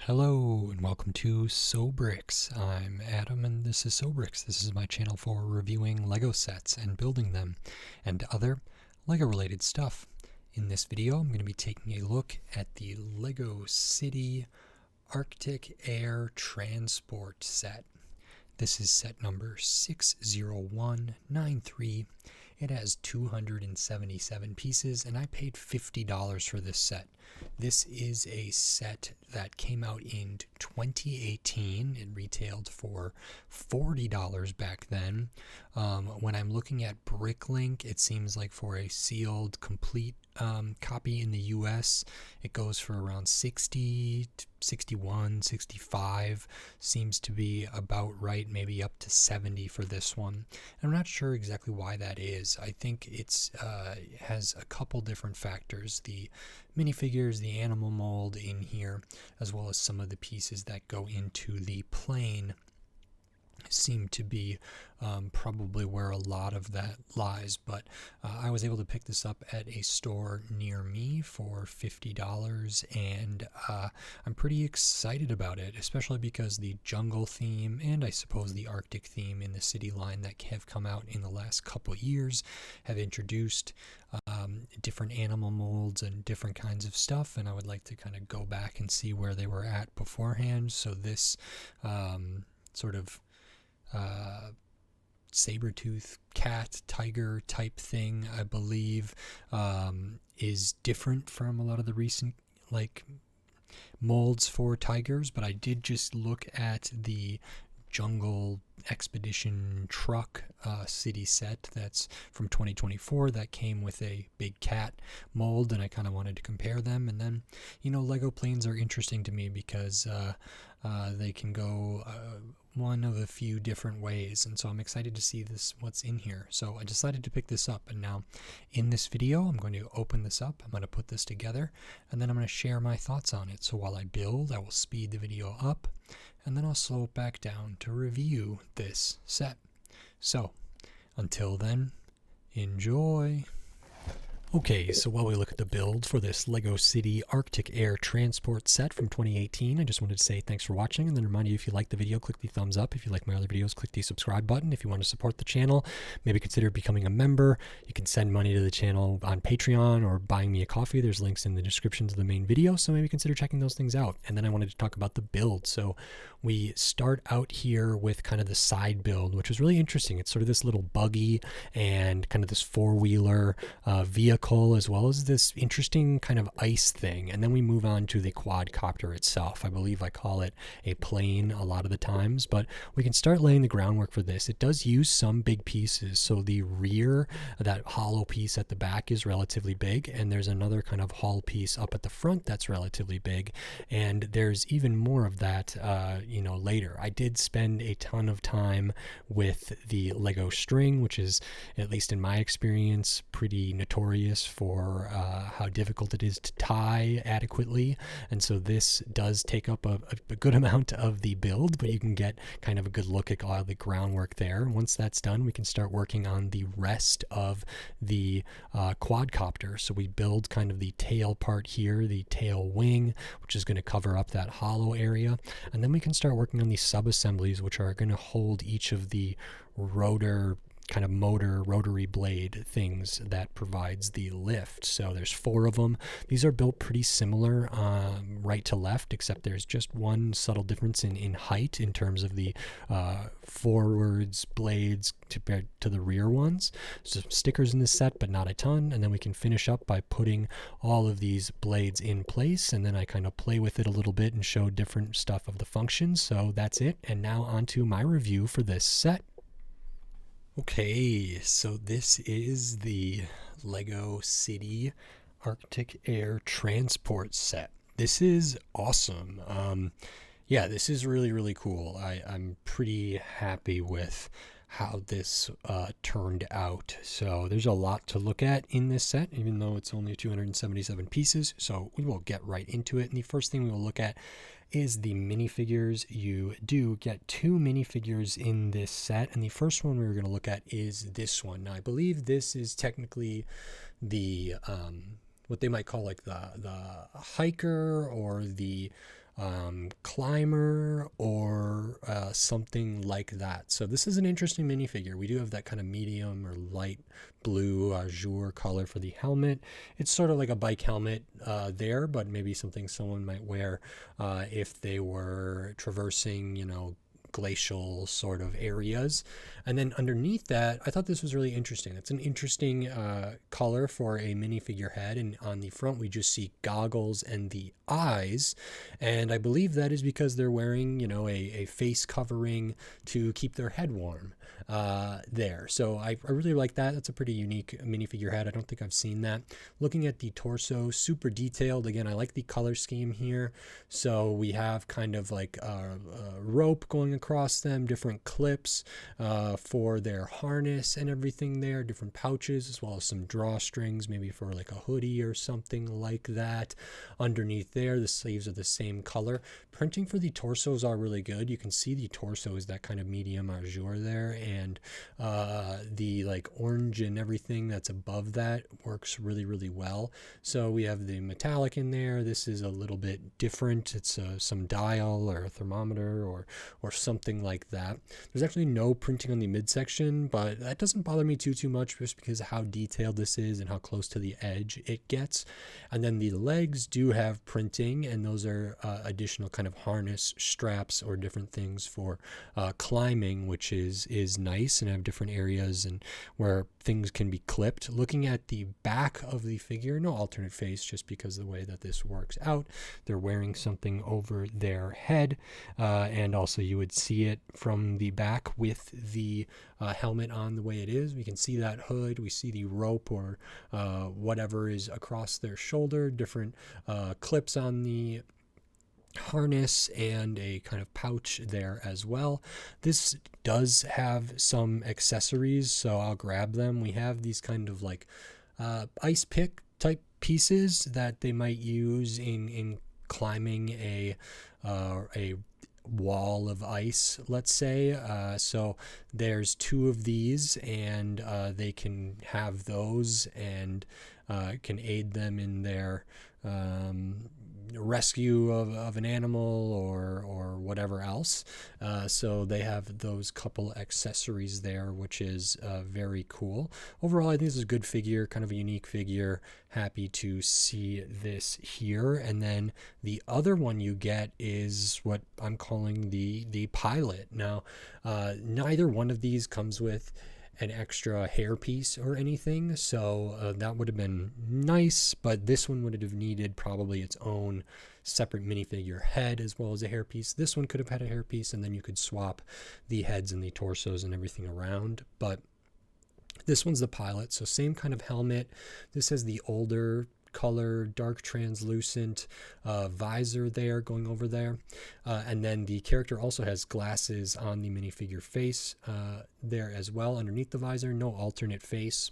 Hello and welcome to Sobrix. I'm Adam and this is Sobrix. This is my channel for reviewing Lego sets and building them and other Lego related stuff. In this video I'm going to be taking a look at the Lego City Arctic Air Transport set. This is set number 60193. It has 277 pieces and I paid $50 for this set. This is a set that came out in 2018. It retailed for $40 back then. When I'm looking at Bricklink, it seems like for a sealed complete copy in the US, it goes for around 60, 61, 65. Seems to be about right, maybe up to 70 for this one. I'm not sure exactly why that is. I think it's has a couple different factors. The minifigures, the animal mold in here, as well as some of the pieces that go into the plane seem to be probably where a lot of that lies, but I was able to pick this up at a store near me for $50 and I'm pretty excited about it, especially because the jungle theme and I suppose the Arctic theme in the city line that have come out in the last couple years have introduced different animal molds and different kinds of stuff, and I would like to kind of go back and see where they were at beforehand. So this sort of Saber-Tooth cat tiger type thing, I believe, is different from a lot of the recent molds for tigers, but I did just look at the jungle expedition truck city set that's from 2024 that came with a big cat mold, and I kind of wanted to compare them. And then, Lego planes are interesting to me because they can go one of a few different ways, and so I'm excited to see what's in here. So I decided to pick this up, and now in this video I'm going to open this up, I'm going to put this together, and then I'm going to share my thoughts on it. So while I build, I will speed the video up and then I'll slow it back down to review this set. So until then, enjoy. Okay, so while we look at the build for this Lego City Arctic Air Transport set from 2018, I just wanted to say thanks for watching, and then remind you, if you like the video, click the thumbs up. If you like my other videos, click the subscribe button. If you want to support the channel, maybe consider becoming a member. You can send money to the channel on Patreon or buying me a coffee. There's links in the description to the main video, so maybe consider checking those things out. And then I wanted to talk about the build. So we start out here with kind of the side build, which was really interesting. It's sort of this little buggy and kind of this four-wheeler vehicle, as well as this interesting kind of ice thing. And then we move on to the quadcopter itself. I believe I call it a plane a lot of the times, but we can start laying the groundwork for this. It does use some big pieces. So the rear, that hollow piece at the back, is relatively big, and there's another kind of hull piece up at the front that's relatively big, and there's even more of that later. I did spend a ton of time with the Lego string, which is, at least in my experience, pretty notorious for how difficult it is to tie adequately, and so this does take up a good amount of the build, but you can get kind of a good look at all the groundwork there. Once that's done, we can start working on the rest of the quadcopter. So we build kind of the tail part here, the tail wing, which is going to cover up that hollow area, and then we can start working on these sub-assemblies, which are going to hold each of the rotor kind of motor rotary blade things that provides the lift. So there's 4 of them. These are built pretty similar right to left, except there's just one subtle difference in height in terms of the forwards blades compared to the rear ones. Some stickers in this set, but not a ton. And then we can finish up by putting all of these blades in place, and then I kind of play with it a little bit and show different stuff of the functions. So that's it, and now on to my review for this set. Okay, so this is the Lego City Arctic Air Transport set. This is awesome. Yeah, this is really, really cool. I'm pretty happy with how this turned out. So there's a lot to look at in this set, even though it's only 277 pieces. So we will get right into it. And the first thing we will look at is the minifigures. You do get 2 minifigures in this set, and the first one we're going to look at is this one. Now, I believe this is technically the what they might call like the hiker or the climber or something like that. So this is an interesting minifigure. We do have that kind of medium or light blue azure color for the helmet. It's sort of like a bike helmet there, but maybe something someone might wear if they were traversing, glacial sort of areas. And then underneath that, I thought this was really interesting. It's an interesting color for a minifigure head, and on the front we just see goggles and the eyes, and I believe that is because they're wearing a face covering to keep their head warm there. So I really like that. That's a pretty unique minifigure head. I don't think I've seen that. Looking at the torso, super detailed. Again, I like the color scheme here. So we have kind of like a rope going across them, different clips for their harness and everything there, different pouches, as well as some drawstrings, maybe for like a hoodie or something like that. Underneath there, the sleeves are the same color. Printing for the torsos are really good. You can see the torso is that kind of medium azure there, and the like orange and everything that's above that works really, really well. So we have the metallic in there. This is a little bit different. It's some dial or a thermometer or something like that. There's actually no printing on the midsection, but that doesn't bother me too much, just because of how detailed this is and how close to the edge it gets. And then the legs do have printing, and those are additional kind of harness straps or different things for climbing, which is nice, and have different areas and where things can be clipped. Looking at the back of the figure, no alternate face, just because of the way that this works out. They're wearing something over their head, and also you would see it from the back with the helmet on the way it is. We can see that hood, we see the rope or whatever is across their shoulder, different clips on the harness, and a kind of pouch there as well. This does have some accessories, so I'll grab them. We have these kind of like ice pick type pieces that they might use in climbing a wall of ice, let's say. So there's two of these, and they can have those, and can aid them in their rescue of an animal or whatever else. So they have those couple accessories there, which is very cool. Overall, I think this is a good figure, kind of a unique figure. Happy to see this here. And then the other one you get is what I'm calling the pilot. Now, neither one of these comes with an extra hairpiece or anything, so that would have been nice, but this one would have needed probably its own separate minifigure head as well as a hairpiece. This one could have had a hairpiece, and then you could swap the heads and the torsos and everything around, but this one's the pilot, so same kind of helmet. This has the older color, dark translucent visor there going over there, and then the character also has glasses on the minifigure face there as well underneath the visor. No alternate face.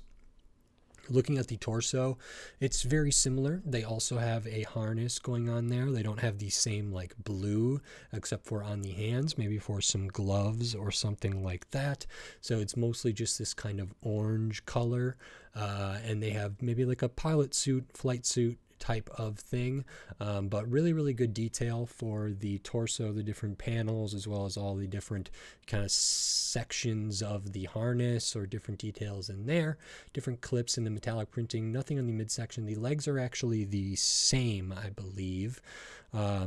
Looking at the torso, it's very similar. They also have a harness going on there. They don't have the same like blue, except for on the hands, maybe for some gloves or something like that. So it's mostly just this kind of orange color, and they have maybe like a pilot suit, flight suit type of thing, but really, really good detail for the torso, the different panels, as well as all the different kind of sections of the harness or different details in there, different clips in the metallic printing, nothing on the midsection. The legs are actually the same, I believe.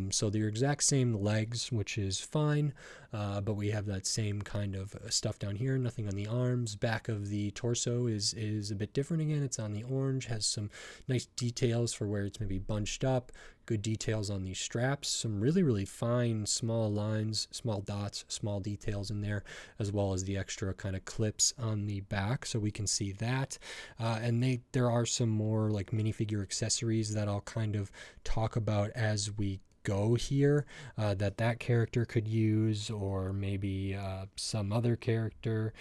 So they're exact same legs, which is fine, but we have that same kind of stuff down here. Nothing on the arms. Back of the torso is a bit different again. It's on the orange, has some nice details for where it's maybe bunched up. Good details on these straps, some really, really fine small lines, small dots, small details in there, as well as the extra kind of clips on the back, so we can see that. And there are some more like minifigure accessories that I'll kind of talk about as we go here, that character could use, or maybe some other character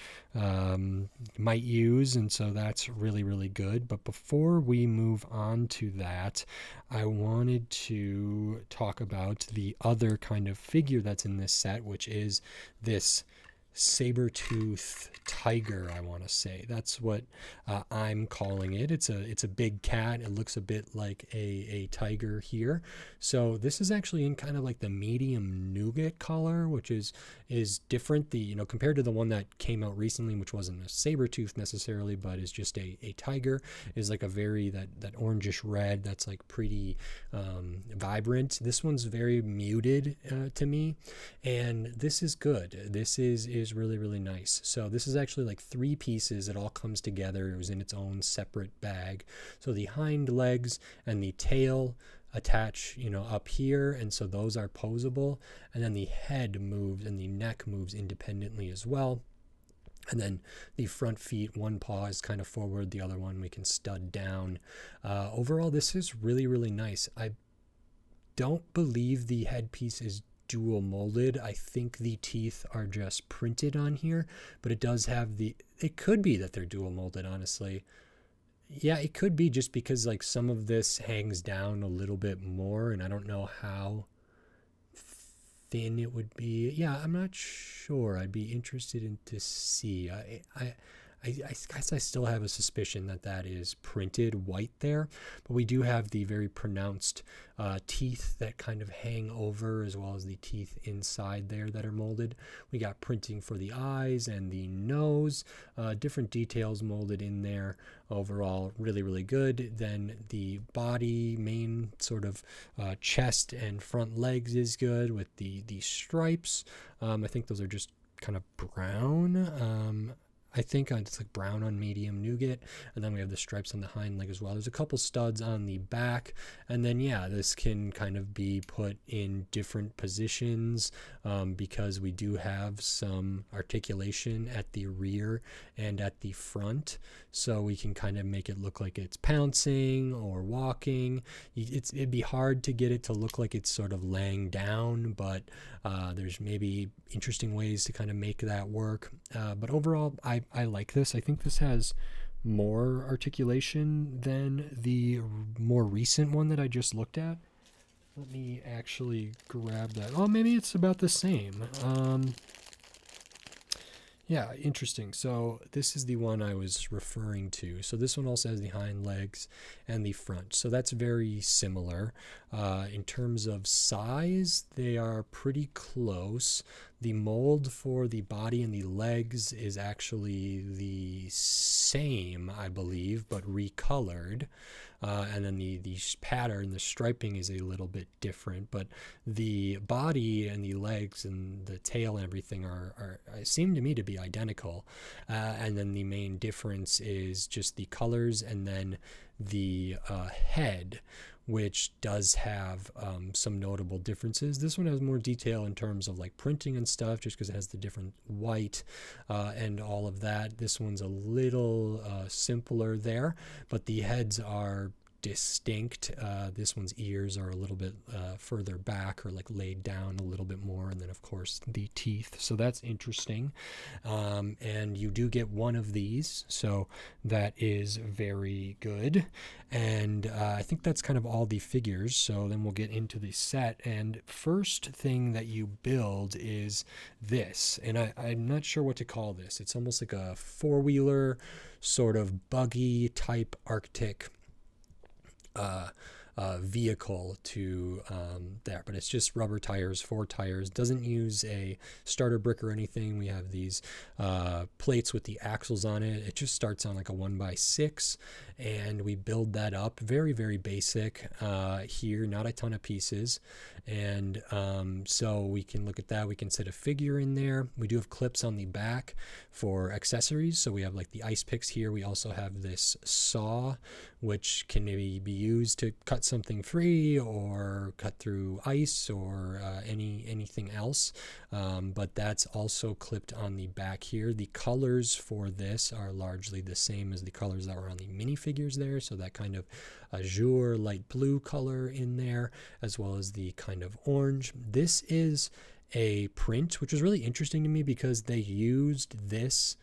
might use, and so that's really, really good. But before we move on to that, I wanted to talk about the other kind of figure that's in this set, which is this Saber-Tooth tiger, I want to say. That's what I'm calling it. It's a big cat. It looks a bit like a tiger here. So this is actually in kind of like the medium nougat color, which is different. Compared to the one that came out recently, which wasn't a Saber-Tooth necessarily, but is just a tiger, is like a very that orangish red that's like pretty vibrant. This one's very muted to me, and this is good. This is really, really nice. So this is actually like 3 pieces. It all comes together. It was in its own separate bag. So the hind legs and the tail attach, up here, and so those are posable, and then the head moves and the neck moves independently as well. And then the front feet, one paw is kind of forward, the other one we can stud down. Overall, this is really, really nice. I don't believe the headpiece is dual molded. I think the teeth are just printed on here, but it does have it could be that they're dual molded, honestly. Yeah, it could be, just because like some of this hangs down a little bit more, and I don't know how thin it would be. Yeah, I'm not sure. I'd be interested in to see. I guess I still have a suspicion that is printed white there, but we do have the very pronounced teeth that kind of hang over, as well as the teeth inside there that are molded. We got printing for the eyes and the nose, different details molded in there. Overall, really, really good. Then the body, main sort of chest and front legs is good with the stripes. I think those are just kind of brown. I think it's like brown on medium nougat, and then we have the stripes on the hind leg as well. There's a couple studs on the back, and then yeah, this can kind of be put in different positions because we do have some articulation at the rear and at the front, so we can kind of make it look like it's pouncing or walking. It'd be hard to get it to look like it's sort of laying down, but there's maybe interesting ways to kind of make that work. But overall, I like this. I think this has more articulation than the more recent one that I just looked at. Let me actually grab that. Oh, maybe it's about the same. Yeah, interesting. So this is the one I was referring to. So this one also has the hind legs and the front. So that's very similar. In terms of size, they are pretty close. The mold for the body and the legs is actually the same, I believe, but recolored. And then the pattern, the striping is a little bit different, but the body and the legs and the tail and everything are seem to me to be identical. And then the main difference is just the colors, and then the head, which does have some notable differences. This one has more detail in terms of like printing and stuff, just because it has the different white and all of that. This one's a little simpler there, but the heads are distinct. This one's ears are a little bit further back, or like laid down a little bit more, and then of course the teeth. So that's interesting. And you do get one of these, so that is very good. And I think that's kind of all the figures. So then we'll get into the set. And first thing that you build is this, and I'm not sure what to call this. It's almost like a 4-wheeler sort of buggy type Arctic vehicle to there, but it's just rubber tires, 4 tires. Doesn't use a starter brick or anything. We have these plates with the axles on it. It just starts on like a 1x6, and we build that up very, very basic here, not a ton of pieces. And so we can look at that. We can set a figure in there. We do have clips on the back for accessories, so we have like the ice picks here. We also have this saw, which can maybe be used to cut something free or cut through ice or anything else, but that's also clipped on the back here. The colors for this are largely the same as the colors that were on the minifigures there, so that kind of azure light blue color in there, as well as the kind of orange. This is a print, which was really interesting to me because they used this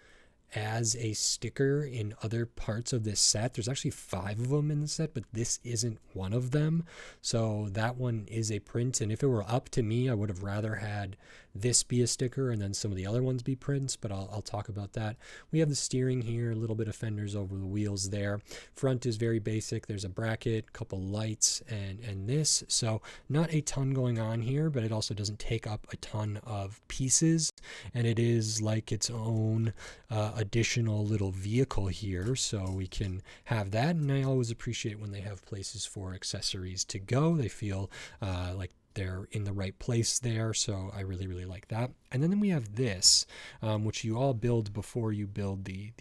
as a sticker in other parts of this set. There's actually 5 of them in the set, but this isn't one of them. So that one is a print, and if it were up to me, I would have rather had this be a sticker and then some of the other ones be prints, but I'll talk about that. We have the steering here, a little bit of fenders over the wheels there. Front is very basic. There's a bracket, couple lights, and this. So not a ton going on here, but it also doesn't take up a ton of pieces, and it is like its own additional little vehicle here, so we can have that. And I always appreciate when they have places for accessories to go. They feel like they're in the right place there, so I really, really like that. And then we have this, which you all build before you build the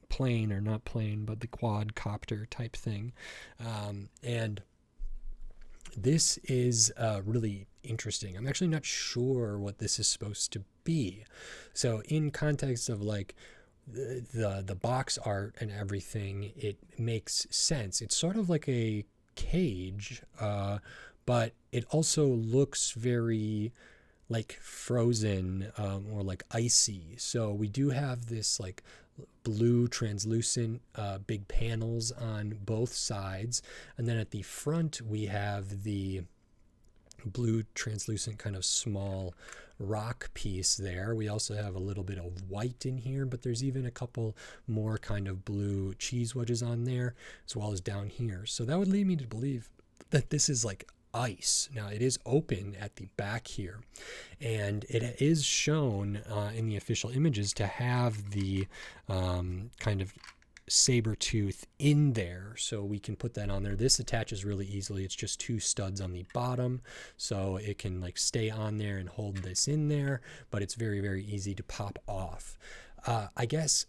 plane, or not plane, but the quadcopter type thing. And this is really interesting. I'm actually not sure what this is supposed to be. So in context of like the box art and everything, it makes sense. It's sort of like a cage, but it also looks very like frozen, or like icy. So we do have this like blue translucent big panels on both sides, and then at the front we have the blue translucent kind of small rock piece there. We also have a little bit of white in here, but there's even a couple more kind of blue cheese wedges on there, as well as down here. So that would lead me to believe that this is like ice. Now it is open at the back here, and it is shown in the official images to have the kind of Saber-Tooth in there, so we can put that on there. This attaches really easily. It's just 2 studs on the bottom, so it can like stay on there and hold this in there, but it's very, very easy to pop off. I guess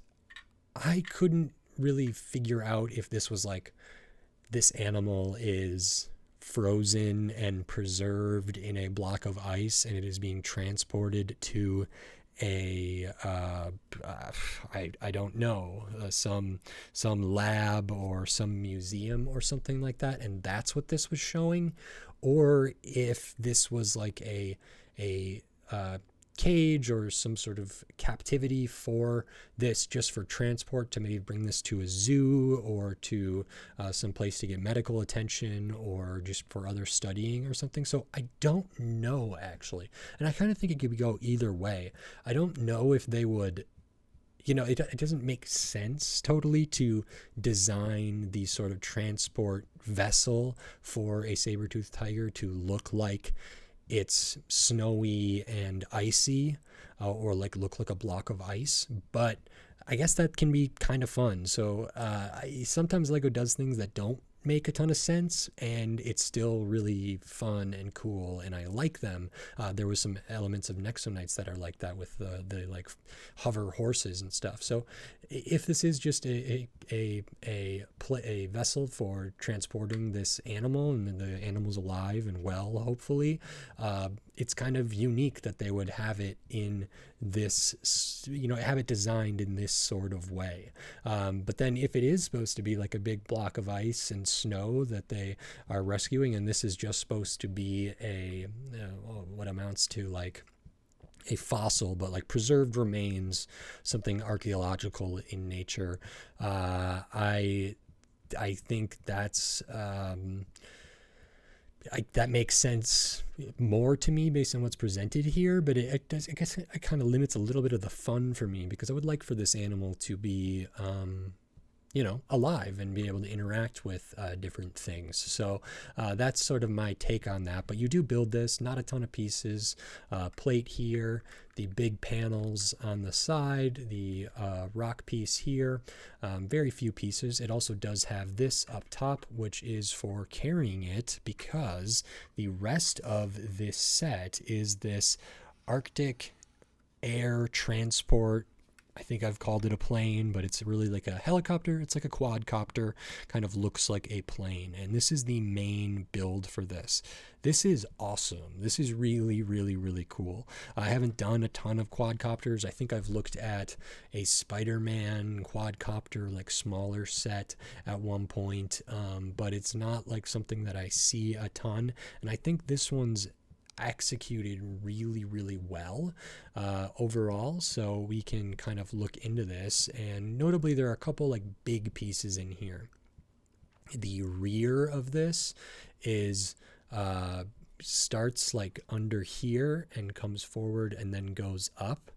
I couldn't really figure out if this was like, this animal is frozen and preserved in a block of ice and it is being transported to a I don't know, some lab or some museum or something like that, and that's what this was showing, or if this was like a cage or some sort of captivity for this, just for transport, to maybe bring this to a zoo or to some place to get medical attention, or just for other studying or something. So I don't know, actually, and I kind of think it could go either way. I don't know if they would, you know, it doesn't make sense totally to design the sort of transport vessel for a saber-toothed tiger to look like it's snowy and icy, or like look like a block of ice, but I guess that can be kind of fun. So sometimes Lego does things that don't make a ton of sense, and it's still really fun and cool, and I like them. There was some elements of Nexo Knights that are like that, with the like hover horses and stuff. So if this is just a vessel for transporting this animal, and the animal's alive and well, hopefully, it's kind of unique that they would have it in this, you know, have it designed in this sort of way. But then if it is supposed to be like a big block of ice and snow that they are rescuing, and this is just supposed to be what amounts to like a fossil, but like preserved remains, something archaeological in nature, I think that's that makes sense more to me based on what's presented here, but it does, I guess it kind of limits a little bit of the fun for me, because I would like for this animal to be you know, alive and be able to interact with different things. So that's sort of my take on that. But you do build this, not a ton of pieces. Plate here, the big panels on the side, the rock piece here, very few pieces. It also does have this up top, which is for carrying it, because the rest of this set is this Arctic air transport. I think I've called it a plane, but it's really like a helicopter. It's like a quadcopter, kind of looks like a plane. And this is the main build for this. This is awesome. This is really, really, really cool. I haven't done a ton of quadcopters. I think I've looked at a Spider-Man quadcopter, like smaller set at one point, but it's not like something that I see a ton. And I think this one's executed really, really well overall, so we can kind of look into this. And notably, there are a couple like big pieces in here. The rear of this is starts like under here and comes forward and then goes up,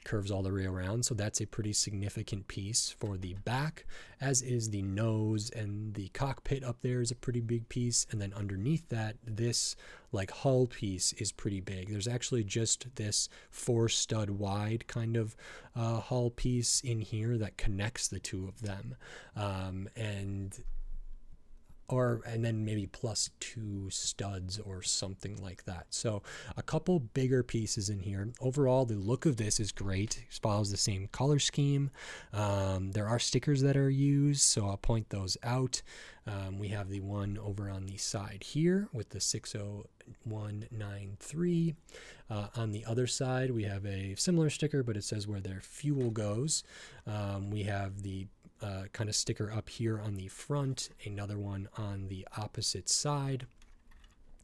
curves all the way around. So that's a pretty significant piece for the back, as is the nose, and the cockpit up there is a pretty big piece. And then underneath that, this like hull piece is pretty big. There's actually just this 4-stud wide kind of hull piece in here that connects the two of them. And then maybe plus 2 studs or something like that. So a couple bigger pieces in here. Overall, the look of this is great. It follows the same color scheme. There are stickers that are used, so I'll point those out. We have the one over on the side here with the 60193. On the other side, we have a similar sticker, but it says where their fuel goes. We have the kind of sticker up here on the front, another one on the opposite side.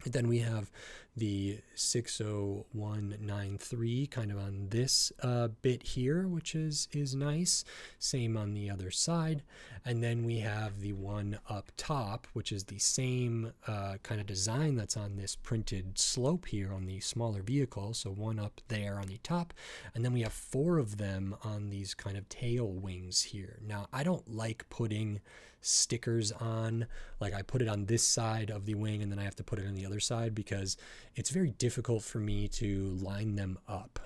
And then we have the 60193 kind of on this bit here, which is nice. Same on the other side. And then we have the one up top, which is the same kind of design that's on this printed slope here on the smaller vehicle. So one up there on the top. And then we have 4 of them on these kind of tail wings here. Now, I don't like putting stickers on, like I put it on this side of the wing and then I have to put it on the other side because it's very difficult for me to line them up.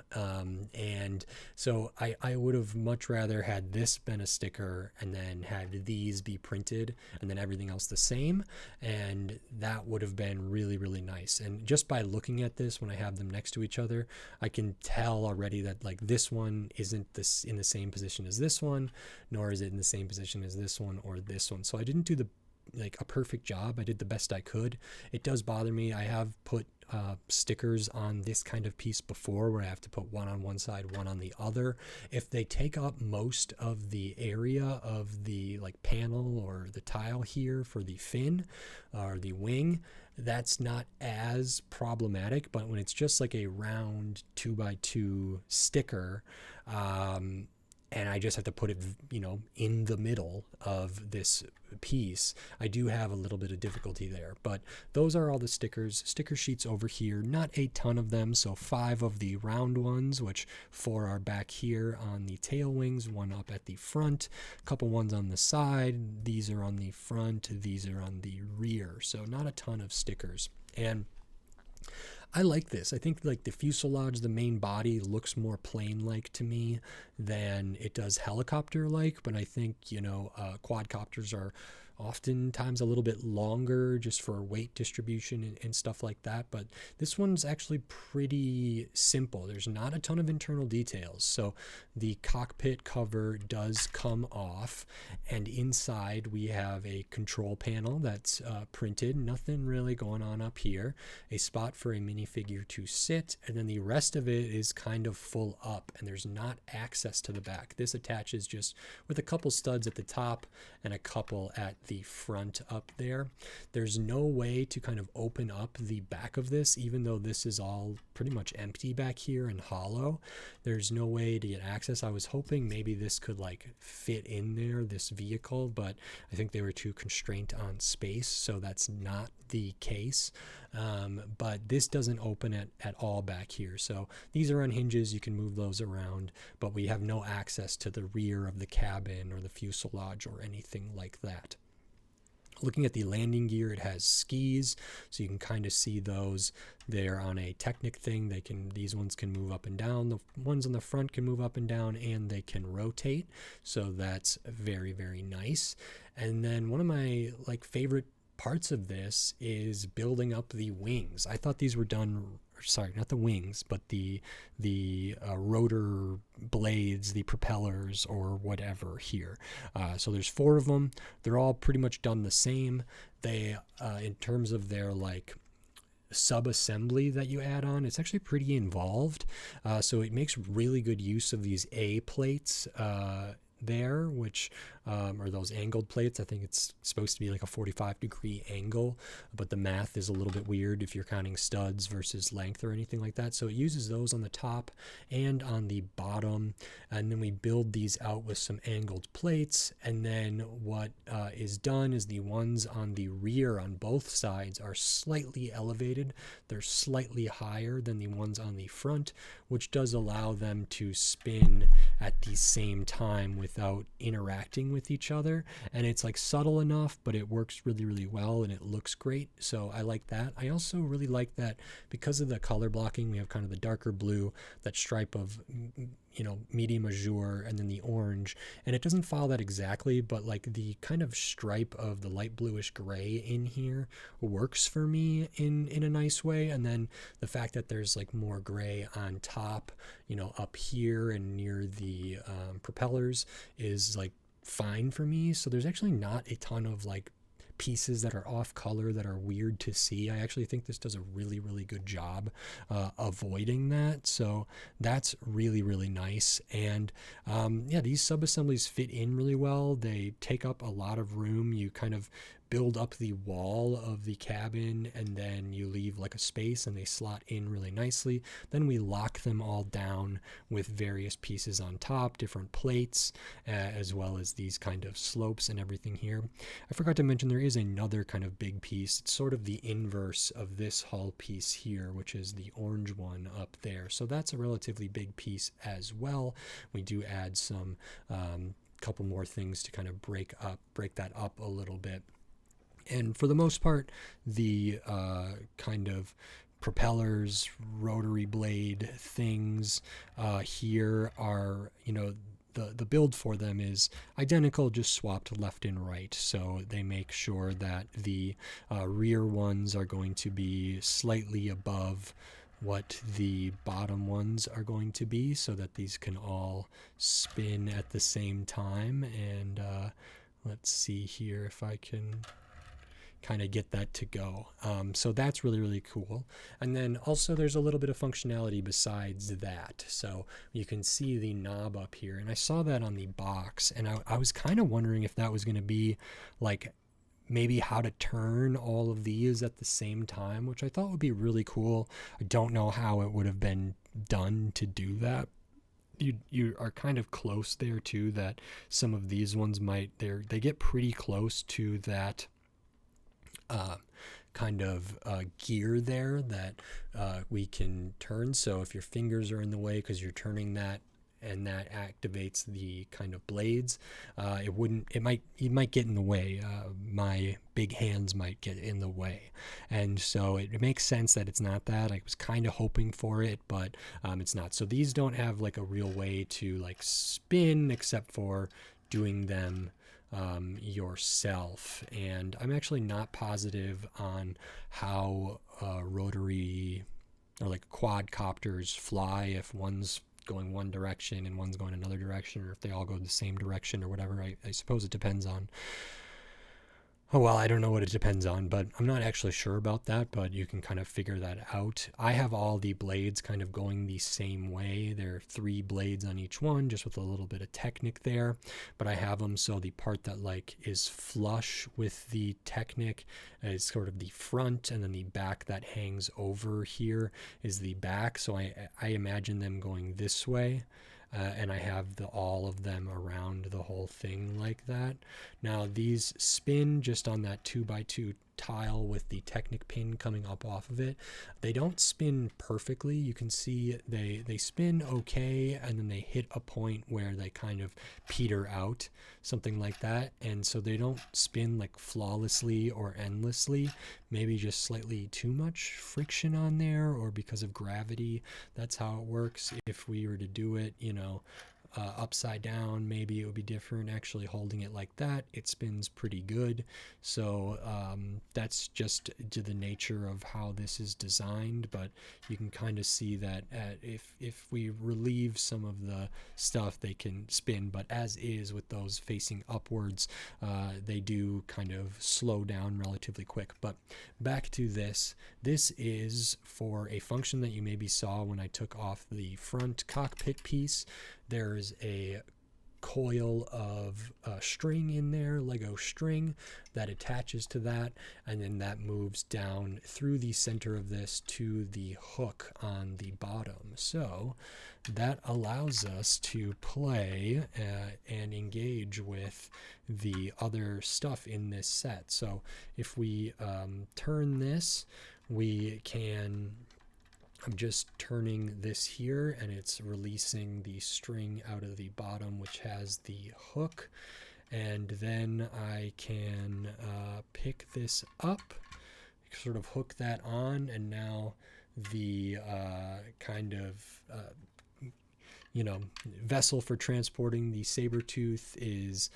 And so I would have much rather had this been a sticker and then had these be printed and then everything else the same. And that would have been really, really nice. And just by looking at this, when I have them next to each other, I can tell already that like this one isn't this in the same position as this one, nor is it in the same position as this one or this one. So I didn't do a perfect job. I did the best I could. It does bother me. I have put stickers on this kind of piece before where I have to put one on one side, one on the other. If they take up most of the area of the like panel or the tile here for the fin or the wing, that's not as problematic. But when it's just like a round 2x2 sticker, and I just have to put it, in the middle of this piece, I do have a little bit of difficulty there. But those are all the stickers. Sticker sheets over here, not a ton of them. So 5 of the round ones, which 4 are back here on the tail wings, 1 up at the front, a couple ones on the side. These are on the front, these are on the rear. So not a ton of stickers. And I like this. I think like the fuselage, the main body looks more plane-like to me than it does helicopter-like, but I think, quadcopters are oftentimes a little bit longer just for weight distribution and stuff like that. But this one's actually pretty simple. There's not a ton of internal details. So the cockpit cover does come off, and inside we have a control panel that's printed. Nothing really going on up here. A spot for a minifigure to sit, and then the rest of it is kind of full up, and there's not access to the back. This attaches just with a couple studs at the top and a couple at the front up there. There's no way to kind of open up the back of this, even though this is all pretty much empty back here and hollow. There's no way to get access. I was hoping maybe this could like fit in there, this vehicle, but I think they were too constrained on space, so that's not the case. But this doesn't open at all back here. So these are on hinges. You can move those around, but we have no access to the rear of the cabin or the fuselage or anything like that. Looking at the landing gear, it has skis, so you can kind of see those. They're on a Technic thing. These ones can move up and down. The ones on the front can move up and down, and they can rotate. So that's very, very nice. And then one of my favorite parts of this is building up the wings. I thought these were done, sorry, not the wings, but the rotor blades, the propellers or whatever here. So there's 4 of them. They're all pretty much done the same. They, in terms of their sub-assembly that you add on, it's actually pretty involved. So it makes really good use of these A plates there, which or those angled plates. I think it's supposed to be like a 45-degree angle, but the math is a little bit weird if you're counting studs versus length or anything like that. So it uses those on the top and on the bottom, and then we build these out with some angled plates. And then what is done is the ones on the rear on both sides are slightly elevated. They're slightly higher than the ones on the front, which does allow them to spin at the same time without interacting with each other. And it's like subtle enough, but it works really, really well, and it looks great. So I like that. I also really like that because of the color blocking, we have kind of the darker blue, that stripe of, you know, medium azure, and then the orange. And it doesn't follow that exactly, but like the kind of stripe of the light bluish gray in here works for me in a nice way. And then the fact that there's like more gray on top, you know, up here and near the propellers is like fine for me. So there's actually not a ton of like pieces that are off color that are weird to see. I actually think this does a really, really good job avoiding that. So that's really, really nice. And yeah, these sub-assemblies fit in really well. They take up a lot of room. You kind of build up the wall of the cabin, and then you leave like a space, and they slot in really nicely. Then we lock them all down with various pieces on top, different plates, as well as these kind of slopes and everything here. I forgot to mention there is another kind of big piece. It's sort of the inverse of this hull piece here, which is the orange one up there. So that's a relatively big piece as well. We do add some couple more things to kind of break that up a little bit. And for the most part, the kind of propellers, rotary blade things here are, you know, the build for them is identical, just swapped left and right. So they make sure that the rear ones are going to be slightly above what the bottom ones are going to be, so that these can all spin at the same time. And let's see here if I can kind of get that to go. So that's really, really cool. And then also there's a little bit of functionality besides that. So you can see the knob up here, and I saw that on the box, and I was kind of wondering if that was going to be like maybe how to turn all of these at the same time, which I thought would be really cool. I don't know how it would have been done to do that. You are kind of close there too, that some of these ones they get pretty close to that kind of gear there that we can turn. So if your fingers are in the way because you're turning that, and that activates the kind of blades, you might get in the way. My big hands might get in the way. And so it makes sense that it's not that. I was kind of hoping for it, but it's not. So these don't have like a real way to like spin except for doing them yourself. And I'm actually not positive on how rotary or like quadcopters fly, if one's going one direction and one's going another direction, or if they all go the same direction or whatever. I suppose it depends on, oh, well, I don't know what it depends on, but I'm not actually sure about that, but you can kind of figure that out. I have all the blades kind of going the same way. There are 3 blades on each one, just with a little bit of Technic there, but I have them so the part that like is flush with the Technic is sort of the front, and then the back that hangs over here is the back. So I imagine them going this way. And I have all of them around the whole thing like that. Now these spin just on that 2x2 tile with the Technic pin coming up off of it. They don't spin perfectly. You can see they spin okay, and then they hit a point where they kind of peter out, something like that. And so they don't spin like flawlessly or endlessly, maybe just slightly too much friction on there, or because of gravity. That's how it works. If we were to do it, you know, upside down, maybe it would be different. Actually holding it like that, it spins pretty good. So that's just to the nature of how this is designed, but you can kind of see that if we relieve some of the stuff, they can spin, but as is with those facing upwards, they do kind of slow down relatively quick. But back to this is for a function that you maybe saw when I took off the front cockpit piece. There's a coil of string in there, Lego string that attaches to that, and then that moves down through the center of this to the hook on the bottom. So that allows us to play and engage with the other stuff in this set. So if we turn this, we can, I'm just turning this here and it's releasing the string out of the bottom, which has the hook. And then I can pick this up, sort of hook that on, and now the kind of vessel for transporting the Saber-Tooth is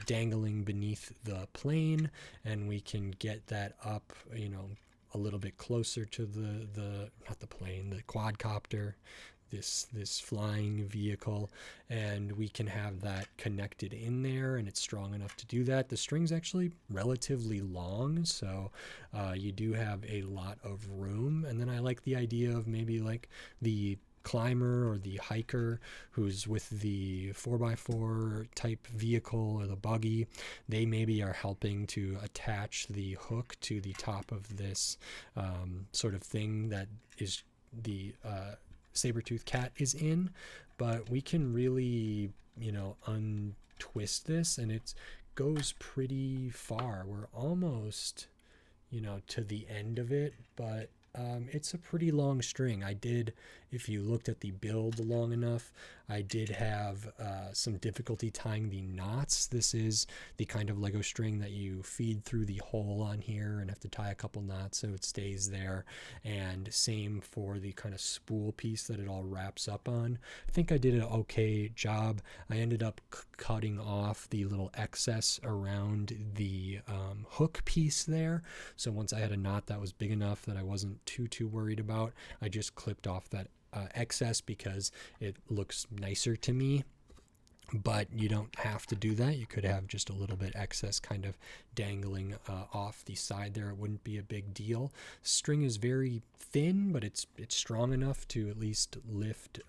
dangling beneath the plane, and we can get that up, a little bit closer to the not the plane, the quadcopter, this flying vehicle, and we can have that connected in there, and it's strong enough to do that. The string's actually relatively long, so you do have a lot of room. And then I like the idea of maybe like the climber or the hiker who's with the 4x4 type vehicle or the buggy, they maybe are helping to attach the hook to the top of this sort of thing that is the Saber-Tooth cat is in. But we can really untwist this, and it goes pretty far. We're almost to the end of it, but it's a pretty long string. If you looked at the build long enough, I did have some difficulty tying the knots. This is the kind of Lego string that you feed through the hole on here and have to tie a couple knots so it stays there. And same for the kind of spool piece that it all wraps up on. I think I did an okay job. I ended up cutting off the little excess around the hook piece there. So once I had a knot that was big enough that I wasn't too worried about, I just clipped off that excess because it looks nicer to me. But you don't have to do that. You could have just a little bit excess kind of dangling off the side there. It wouldn't be a big deal. String is very thin, but it's strong enough to at least lift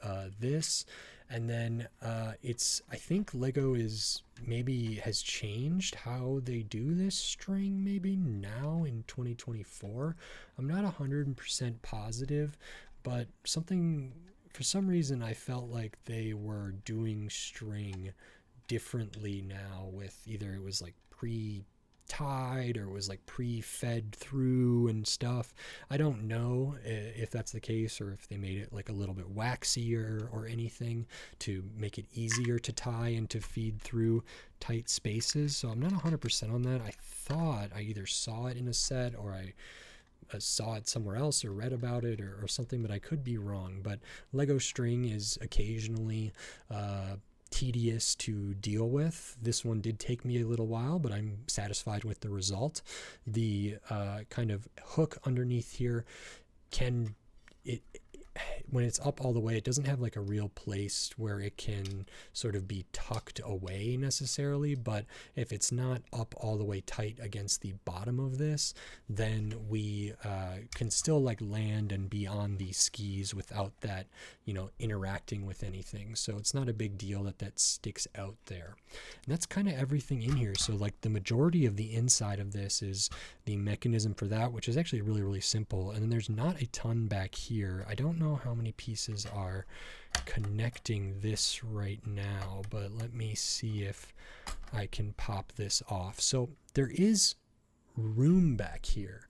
this. And then I think Lego has changed how they do this string maybe now in 2024. I'm not 100% positive, but for some reason I felt like they were doing string differently now, with either it was like pre-tied or it was like pre-fed through and stuff. I don't know if that's the case, or if they made it like a little bit waxier or anything to make it easier to tie and to feed through tight spaces. So I'm not 100% on that. I thought I either saw it in a set or I saw it somewhere else or read about it or something, but I could be wrong. But Lego string is occasionally tedious to deal with. This one did take me a little while, but I'm satisfied with the result. The kind of hook underneath here when it's up all the way, it doesn't have like a real place where it can sort of be tucked away necessarily. But if it's not up all the way tight against the bottom of this, then we can still like land and be on the skis without that, interacting with anything. So it's not a big deal that sticks out there. And that's kind of everything in here. So like the majority of the inside of this is the mechanism for that, which is actually really, really simple. And then there's not a ton back here. I don't know how many pieces are connecting this right now, but let me see if I can pop this off. So there is room back here,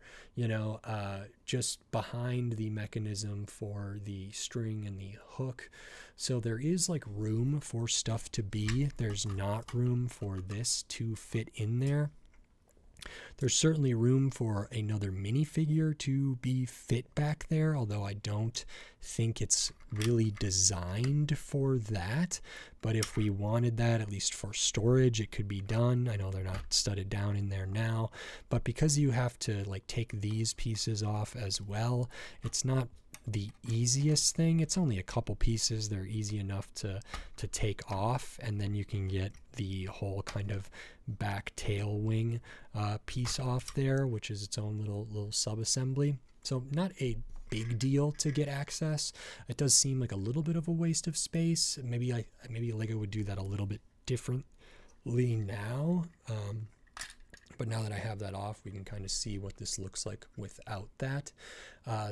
just behind the mechanism for the string and the hook. So there is like room for stuff to be. There's not room for this to fit in there. There's certainly room for another minifigure to be fit back there, although I don't think it's really designed for that. But if we wanted that, at least for storage, it could be done. I know they're not studded down in there now, but because you have to like take these pieces off as well, it's not the easiest thing. It's only a couple pieces. They're easy enough to take off, and then you can get the whole kind of back tail wing piece off there, which is its own little sub-assembly. So not a big deal to get access. It does seem like a little bit of a waste of space. Maybe Lego would do that a little bit differently now. But now that I have that off, we can kind of see what this looks like without that.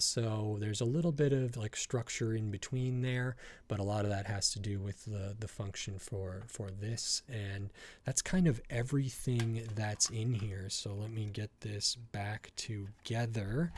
So there's a little bit of like structure in between there, but a lot of that has to do with the function for this. And that's kind of everything that's in here. So let me get this back together,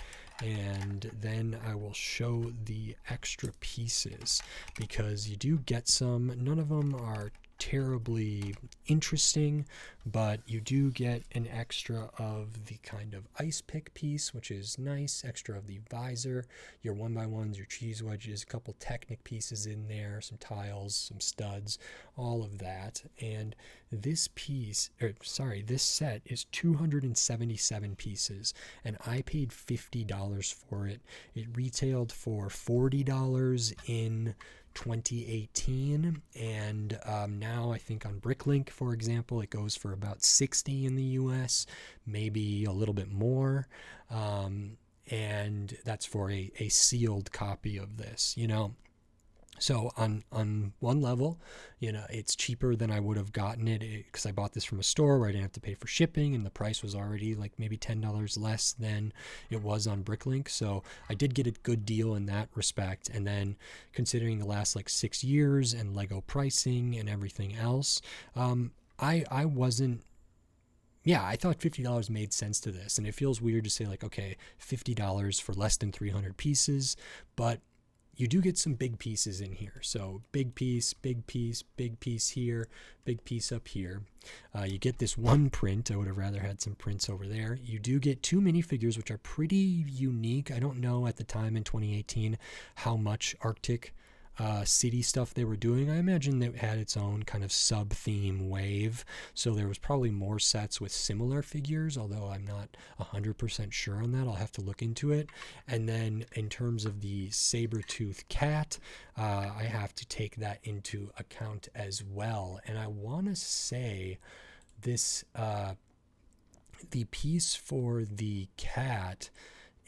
and then I will show the extra pieces, because you do get some. None of them are terribly interesting, but you do get an extra of the kind of ice pick piece, which is nice, extra of the visor, your 1x1s, your cheese wedges, a couple Technic pieces in there, some tiles, some studs, all of that. And this this set is 277 pieces, and I paid $50 for it. It retailed for $40 in 2018, and now I think on Bricklink, for example, it goes for about $60 in the US, maybe a little bit more, and that's for a sealed copy of this, So on one level, it's cheaper than I would have gotten it, because I bought this from a store where I didn't have to pay for shipping, and the price was already like maybe $10 less than it was on Bricklink. So I did get a good deal in that respect. And then considering the last like 6 years and Lego pricing and everything else, I wasn't. Yeah, I thought $50 made sense to this. And it feels weird to say like, okay, $50 for less than 300 pieces, but you do get some big pieces in here. So big piece, big piece, big piece here, big piece up here. You get this one print. I would have rather had some prints over there. You do get 2 minifigures, which are pretty unique. I don't know at the time in 2018 how much Arctic city stuff they were doing. I imagine it had its own kind of sub-theme wave, so there was probably more sets with similar figures, although I'm not 100% sure on that. I'll have to look into it. And then in terms of the Saber-Tooth cat, I have to take that into account as well. And I want to say this, the piece for the cat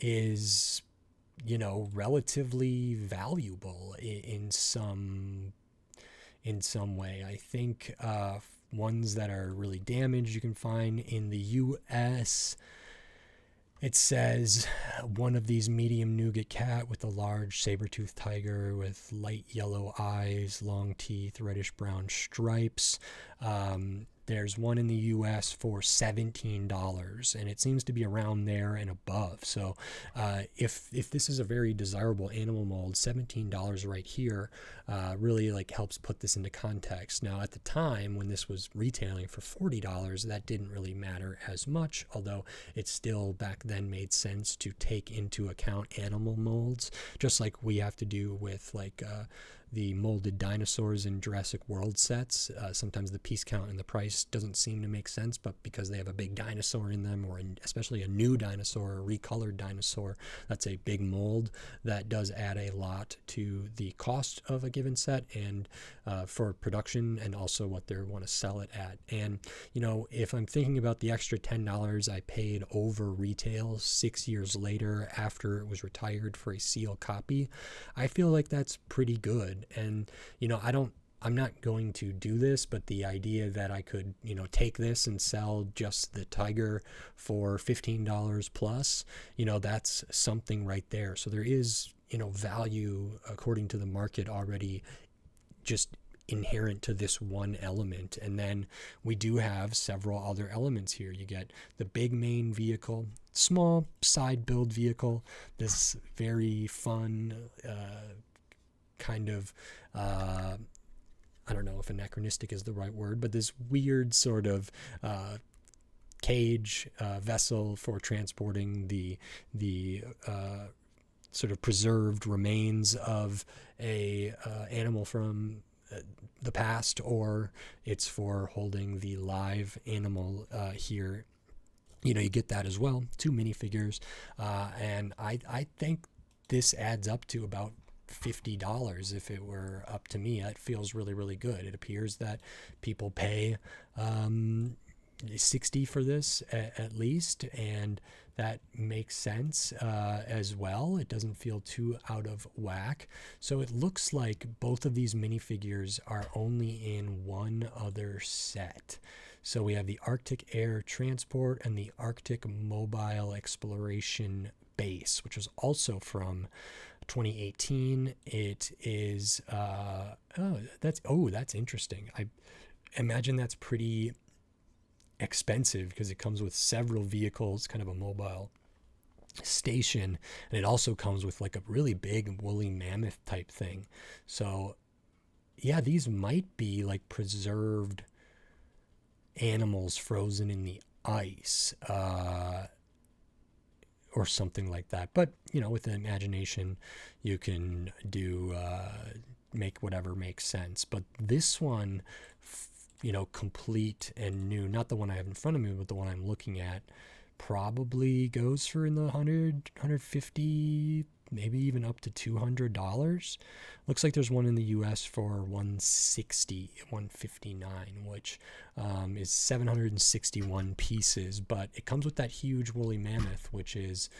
is relatively valuable in some way. I think ones that are really damaged you can find in the US. It says one of these medium nougat cat with a large saber-tooth tiger with light yellow eyes, long teeth, reddish brown stripes. There's one in the US for $17, and it seems to be around there and above. So if this is a very desirable animal mold, $17 right here really like helps put this into context. Now at the time when this was retailing for $40, that didn't really matter as much, although it still back then made sense to take into account animal molds, just like we have to do with like the molded dinosaurs in Jurassic World sets. Sometimes the piece count and the price doesn't seem to make sense, but because they have a big dinosaur in them, or especially a new dinosaur, a recolored dinosaur, that's a big mold, that does add a lot to the cost of a given set and for production, and also what they want to sell it at. And if I'm thinking about the extra $10 I paid over retail 6 years later after it was retired for a sealed copy, I feel like that's pretty good. And I'm not going to do this, but the idea that I could take this and sell just the tiger for $15 plus, that's something right there. So there is value according to the market already just inherent to this one element. And then we do have several other elements here. You get the big main vehicle, small side build vehicle, this very fun kind of I don't know if anachronistic is the right word, but this weird sort of cage vessel for transporting the sort of preserved remains of a animal from the past, or it's for holding the live animal here. You get that as well. 2 minifigures, and I think this adds up to about $50 if it were up to me. That feels really, really good. It appears that people pay $60 for this at least, and that makes sense as well. It doesn't feel too out of whack. So it looks like both of these minifigures are only in one other set. So we have the Arctic Air Transport and the Arctic Mobile Exploration Base, which was also from 2018. It is that's interesting. I imagine that's pretty expensive because it comes with several vehicles, kind of a mobile station, and it also comes with like a really big woolly mammoth type thing. So yeah, these might be like preserved animals frozen in the ice, or something like that. But with the imagination, you can do make whatever makes sense. But this one, complete and new, not the one I have in front of me, but the one I'm looking at, probably goes for in the 100, 150, maybe even up to $200. Looks like there's one in the US for 160, 159, which is 761 pieces, but it comes with that huge woolly mammoth, which is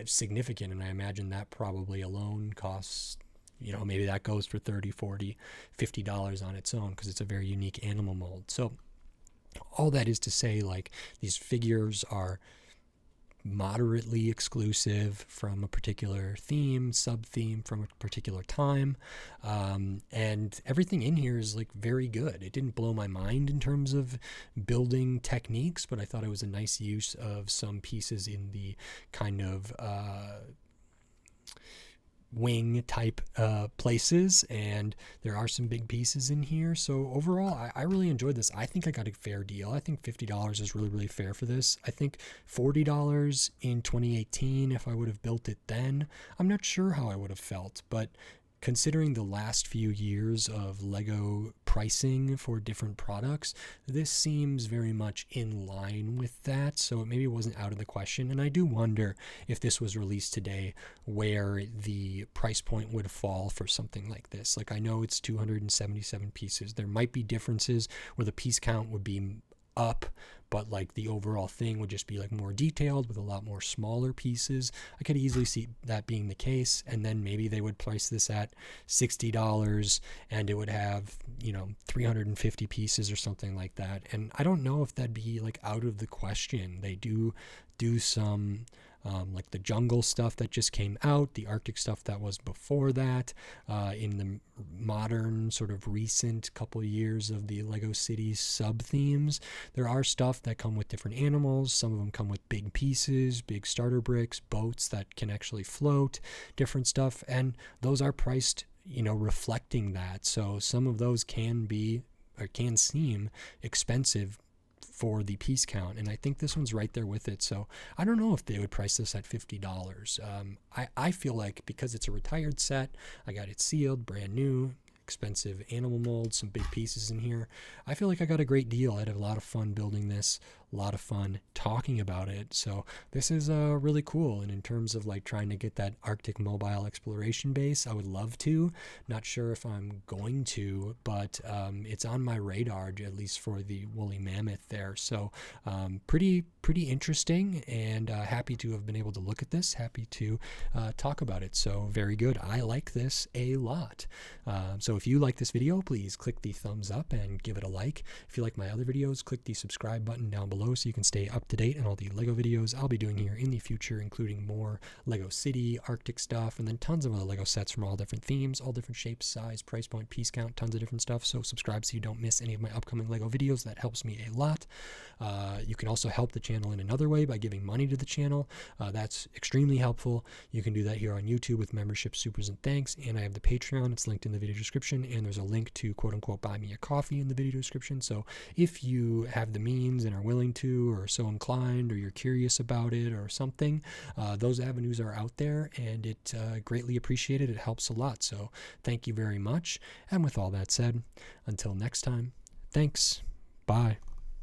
significant, and I imagine that probably alone costs, maybe that goes for $30, $40, $50 on its own, because it's a very unique animal mold. So all that is to say, like, these figures are moderately exclusive from a particular theme, sub-theme from a particular time, and everything in here is like very good. It didn't blow my mind in terms of building techniques, but I thought it was a nice use of some pieces in the kind of wing type places, and there are some big pieces in here. So overall, I really enjoyed this. I think I got a fair deal. I think $50 is really, really fair for this. I think $40 in 2018, if I would have built it then, I'm not sure how I would have felt, but considering the last few years of Lego pricing for different products, this seems very much in line with that, so it maybe wasn't out of the question. And I do wonder if this was released today, where the price point would fall for something like this. Like, I know it's 277 pieces. There might be differences where the piece count would be up, but like the overall thing would just be like more detailed with a lot more smaller pieces. I could easily see that being the case, and then maybe they would price this at $60 and it would have 350 pieces or something like that. And I don't know if that'd be like out of the question. They do some like the jungle stuff that just came out, the Arctic stuff that was before that, in the modern sort of recent couple years of the Lego City sub-themes. There are stuff that come with different animals. Some of them come with big pieces, big starter bricks, boats that can actually float, different stuff, and those are priced, reflecting that. So some of those can seem expensive for the piece count, and I think this one's right there with it. So I don't know if they would price this at $50. I feel like because it's a retired set, I got it sealed, brand new, expensive animal molds, some big pieces in here. I feel like I got a great deal. I had a lot of fun building this, a lot of fun talking about it. So this is really cool. And in terms of like trying to get that Arctic Mobile Exploration Base, I would love to. Not sure if I'm going to, but it's on my radar, at least for the woolly mammoth there. So pretty interesting, and happy to have been able to look at this, happy to talk about it. So very good. I like this a lot. So if you like this video, please click the thumbs up and give it a like. If you like my other videos, click the subscribe button down below so you can stay up to date on all the Lego videos I'll be doing here in the future, including more Lego City, Arctic stuff, and then tons of other Lego sets from all different themes, all different shapes, size, price point, piece count, tons of different stuff. So subscribe so you don't miss any of my upcoming Lego videos. That helps me a lot. You can also help the channel in another way by giving money to the channel. That's extremely helpful. You can do that here on YouTube with membership, supers, and thanks. And I have the Patreon. It's linked in the video description, and there's a link to quote-unquote buy me a coffee in the video description. So if you have the means and are willing to, or so inclined, or you're curious about it or something, those avenues are out there, and it greatly appreciated. It helps a lot. So thank you very much. And with all that said, until next time, thanks. Bye.